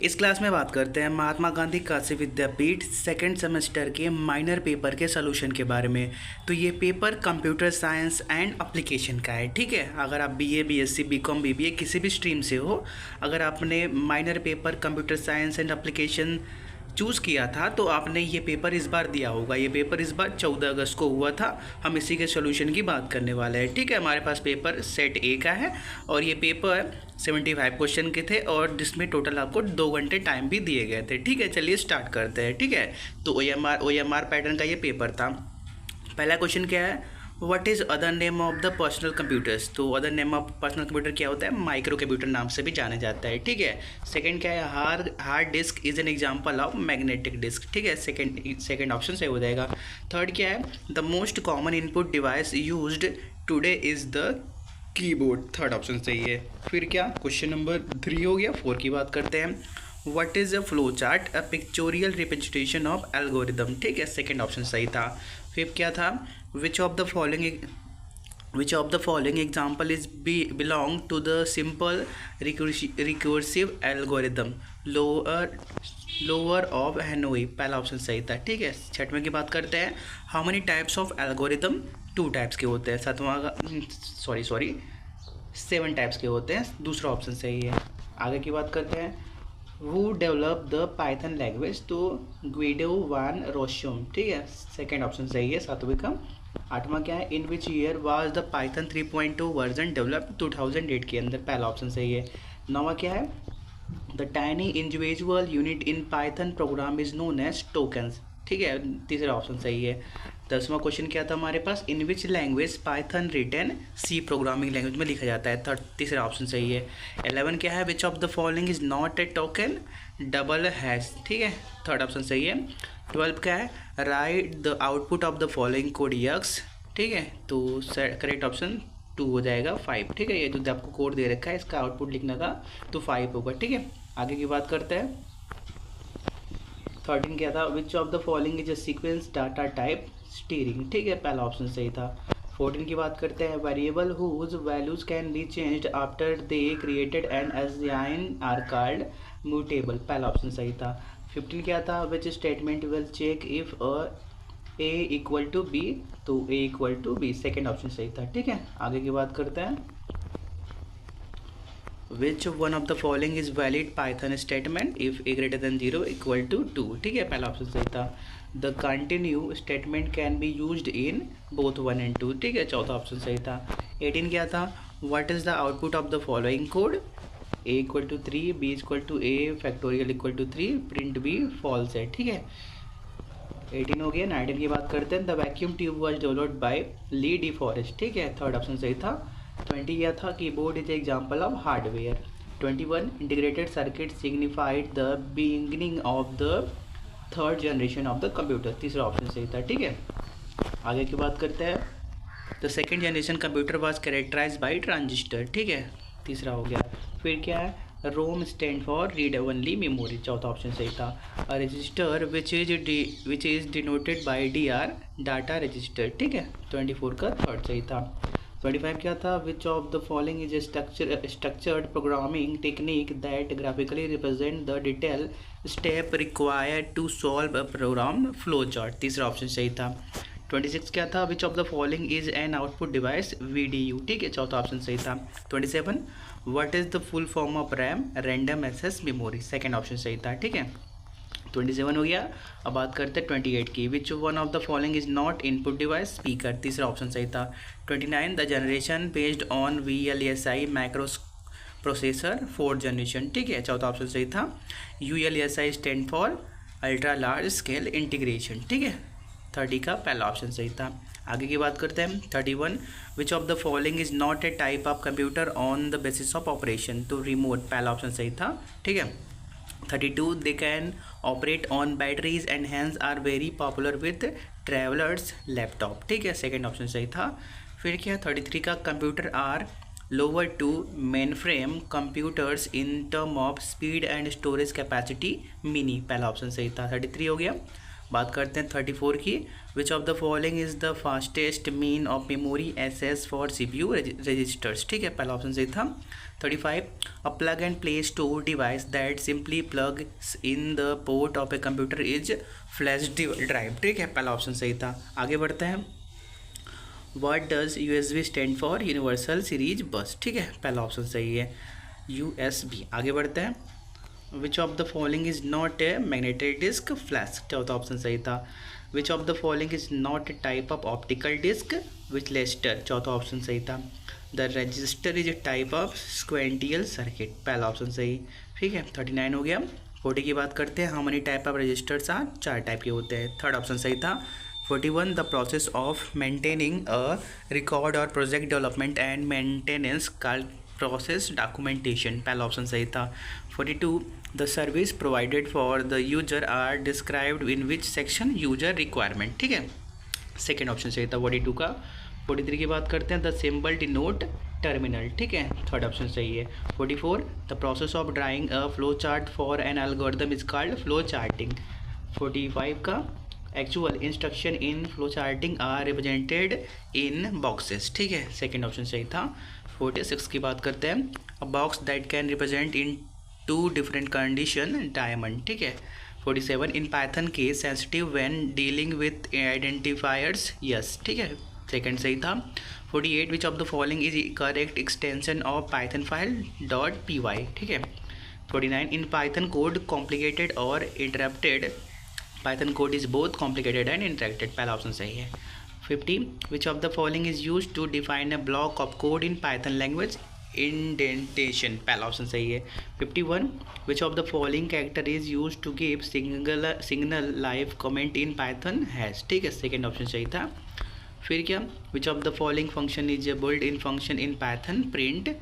इस क्लास में बात करते हैं महात्मा गांधी काशी विद्यापीठ सेकंड सेमेस्टर के माइनर पेपर के सॉल्यूशन के बारे में। तो ये paper computer science and application का है। ठीक है, अगर आप बीए, बीएससी, बीकॉम, बीबीए किसी भी स्ट्रीम से हो, अगर आपने minor paper computer science and application choose किया था तो आपने ये पेपर इस बार दिया होगा। ये पेपर इस बार 14 अगस्त को हुआ था। हम इसी के सॉल्यूशन की बात करने वाले हैं। ठीक है, हमारे पास पेपर सेट ए का है और ये पेपर 75 क्वेश्चन के थे और जिसमें टोटल आपको 2 घंटे टाइम भी दिए गए थे। ठीक है, चलिए स्टार्ट करते हैं। ठीक है, तो ओ एम आर पैटर्न का ये पेपर था। पहला क्वेश्चन क्या है, what is other name of the personal computers. तो other name of personal computer क्या होता है, माइक्रो कंप्यूटर नाम से भी जाना जाता है। ठीक है, सेकंड क्या है, hard disk is an example of magnetic disk. ठीक है, सेकंड ऑप्शन सही हो जाएगा। थर्ड क्या है, the most common input device used today is the keyboard. Third option सही है। फिर क्या, क्वेश्चन नंबर 3 हो गया। 4 की बात करते हैं, what is a flow chart, a pictorial representation of algorithm. ठीक है, सेकंड ऑप्शन सही था। फिफ्थ क्या था, which of the following example is belong to the simple recursive algorithm, lower of Hanoi. पहला ऑप्शन सही था। ठीक है, छठवें की बात करते हैं, how many types of algorithm. 2 types के होते हैं। सॉरी 7 टाइप्स के होते हैं। दूसरा ऑप्शन सही है। आगे की बात करते हैं, who develop the Python language. तो ग्विडो वान रोशम। ठीक है, सेकेंड ऑप्शन सही है। 7वें का। 8वां क्या है, in which year was the Python 3.2 version develop. 2008 के अंदर। पहला ऑप्शन सही है। 9वां क्या है, the tiny individual unit in Python program is known as tokens. ठीक है, तीसरा ऑप्शन सही है। 10वां क्वेश्चन क्या था हमारे पास, in which language Python written, C programming language में लिखा जाता है। तीसरा ऑप्शन सही है। 11 क्या है, विच of the following is not A token, double hash. ठीक है, थर्ड ऑप्शन सही है। 12 क्या है, right the output of the following code x. ठीक है, तो करेक्ट ऑप्शन 2 हो जाएगा। 5। ठीक है, ये जो आपको कोड दे रखा है इसका आउटपुट लिखना था तो 5 होगा। ठीक है, आगे की बात करते हैं। 13 क्या था, which of the following is a sequence data type steering. ठीक है, पहला ऑप्शन सही था। 14 की बात करते हैं, variable whose values can be changed after they created and assign are called mutable. पहला ऑप्शन सही था। 15 क्या था, which statement will check if a equal to b. तो a equal to b, second option सही था। ठीक है, आगे की बात करते हैं, which one of the following is valid Python statement if a greater than 0 equal to 2। ठीक है, पहला ऑप्शन सही था। The continue statement can be used in both 1 and 2। ठीक है, चौथा ऑप्शन सही था। 18 क्या था, what is the output of the following code, A equal to 3, B equal to A factorial equal to 3, print B false है। ठीक है, 18 हो गया। 19 की बात करते हैं, the vacuum tube was developed by Lee De Forest. ठीक है, थर्ड ऑप्शन सही था। 20 क्या था, keyboard is example of hardware. 21 integrated circuit signified the beginning of the third generation of the computer. तीसरा ऑप्शन सही था। ठीक है, आगे की बात करते हैं, the second generation computer was characterize by transistor. ठीक है, तीसरा हो गया। फिर क्या है, ROM stand for read only memory. चौथा ऑप्शन सही था। A register which is denoted by DR, data register. ठीक है, 24 का थर्ड सही था। 25 क्या था, which of the following is structured programming technique that graphically represent the detail step required to solve a program flow chart. तीसरा option सही था। 26 क्या था, which of the following is an output device, VDU। ठीक है, चौथा option सही था। 27 what is the full form of RAM, random access memory. Second option सही था। ठीक है, 27 हो गया। अब बात करते हैं 28 की, विच one of the following is not input device, speaker. तीसरा ऑप्शन सही था। 29 the generation based on VLSI micro processor, 4th generation. ठीक है, चौथा ऑप्शन सही था। ULSI stand for ultra large scale integration. ठीक है, 30 का पहला ऑप्शन सही था। आगे की बात करते हैं 31 which of the following is not a type of computer on the basis of operation. तो रिमोट, पहला ऑप्शन सही था। ठीक है, 32 they can operate on batteries and hence are very popular with travellers laptop. ठीक है, सेकेंड ऑप्शन सही था। फिर क्या, 33 का computer are lower to mainframe computers in term of speed and storage capacity, mini. पहला ऑप्शन सही था। 33 हो गया। बात करते हैं 34 की। Which of the following is the fastest mean of memory access for CPU registers, ठीक है, पहला ऑप्शन सही था। 35 a plug and play store device that simply plug in the port of a computer is flash drive, ठीक है, पहला option सही था। आगे बढ़ते हैं। What does USB stand for? Universal series bus, ठीक है, पहला ऑप्शन सही है USB। आगे बढ़ते हैं। Which of the following is not a magnetic disk? Flash, चौथा ऑप्शन सही था। Which of the following is not a type of optical disk? Winchester, चौथा ऑप्शन सही था। The register is a type of sequential circuit, पहला option सही, ठीक है। 39 हो गया। 40 की बात करते हैं। How many type of registers are? 4 type के होते हैं, थर्ड ऑप्शन सही था। 41 the process of maintaining a record और project development and maintenance called process documentation, पहला ऑप्शन सही था। 42 the service provided for the user are described in which section? User requirement, ठीक है, सेकेंड ऑप्शन सही था 42 का। 43 की बात करते हैं। द सिंबल डिनोट टर्मिनल, ठीक है, थर्ड ऑप्शन सही है। 44 the process of drawing a flow chart for an algorithm is called flow charting. 45 का actual instruction in flow charting are represented in boxes, ठीक है, सेकेंड ऑप्शन सही था। 46 की बात करते हैं। अ box that can represent in 2 different condition diamond, ठीक है। 47 in Python case sensitive when dealing with identifiers, yes, ठीक है, सेकेंड सही था। 48 विच of the following is correct extension of Python file .py, ठीक है। 49 इन पाइथन कोड कॉम्प्लिकेटेड और interrupted? Python code is both complicated and interacted, पहला option सही है। 50 विच of the following is use to define a block of code in Python language? Indentation, पहला option सही है। 51 which of the following character is use to give signal live comment in Python? Hash, ठीक है, second option सही था। फिर क्या? Which of the following function is a built in function in Python? Print,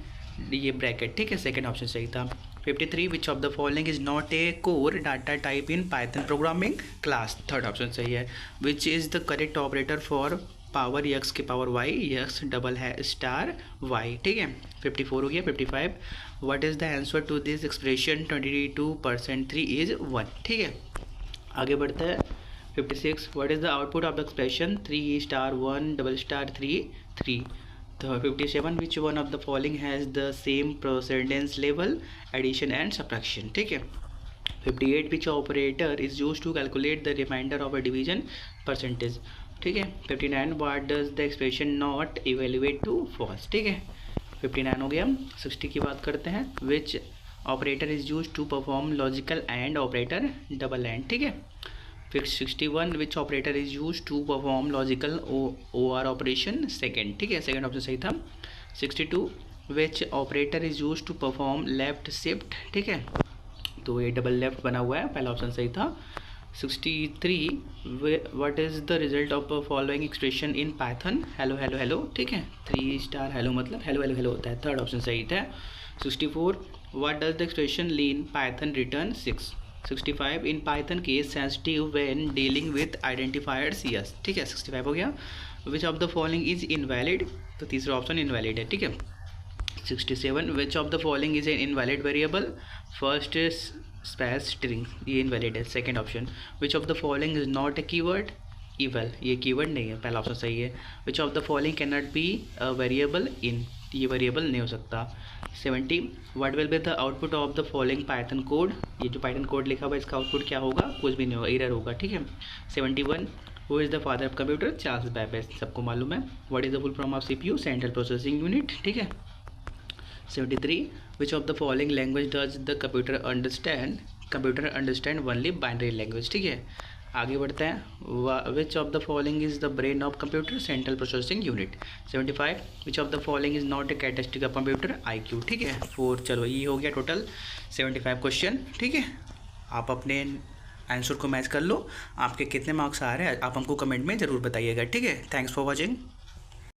ये bracket, ठीक है, second option सही था। 53 which of the following is not a core data type in Python programming class? Third option सही है। Which is the correct operator for power x की power y? x double है star y, ठीक है, 54 हो गया। 55 what is the answer to this expression 22% 3 is 1, ठीक है। आगे बढ़ते हैं। 56 what is the output of the expression 3 star 1 double star 3 3? तो 57 which one of the following has the same precedence level? Addition and subtraction, ठीक है। 58 which operator is use to calculate the remainder of a division percentage, ठीक है। 59 what does the expression not evaluate to false, ठीक है, 59 हो गया। 60 की बात करते हैं। Which operator is use to perform logical and operator double and, ठीक है। फिर 61 which operator is use to perform logical OR operation? Second, ठीक है, सेकेंड ऑप्शन सही था। 62 which operator is use to perform left shift, ठीक है, तो ये डबल लेफ्ट बना हुआ है, पहला ऑप्शन सही था। 63 what is the result of following expression in Python? Hello hello hello, ठीक है, 3 स्टार हेलो मतलब हेलो हेलो हेलो होता है, थर्ड ऑप्शन सही था। 64 what does the expression lean Python return 6? 65 in Python case sensitive when dealing with identifiers? Yes, ठीक है, 65 हो गया। विच of the following is invalid? तो तीसरा ऑप्शन इनवैलिड है, ठीक है। 67 विच of the following is N invalid variable? First space string, ये इनवैलिड है, second option. Which of the following is not A keyword? Evil, ये कीवर्ड नहीं है, पहला ऑप्शन सही है। विच of the following can not be a variable in? ये variable नहीं हो सकता। 70 what will be the output of the following Python code? ये जो पाइथन कोड लिखा हुआ है इसका आउटपुट क्या होगा? कुछ भी नहीं होगा, एरर होगा, ठीक है। 71 who is the father of computer? Charles Babbage, सबको मालूम है। What is the full form of CPU? Central processing unit, ठीक है। 73 विच of the following language does the computer understand only binary language, ठीक है। आगे बढ़ते हैं। Which of the following is the brain of computer? Central processing unit. 75 which of the following is not a characteristic of computer? IQ, ठीक है। 4, चलो ये हो गया टोटल 75 क्वेश्चन, ठीक है। आप अपने आंसर को मैच कर लो, आपके कितने मार्क्स आ रहे हैं आप हमको कमेंट में ज़रूर बताइएगा, ठीक है। Thanks for watching.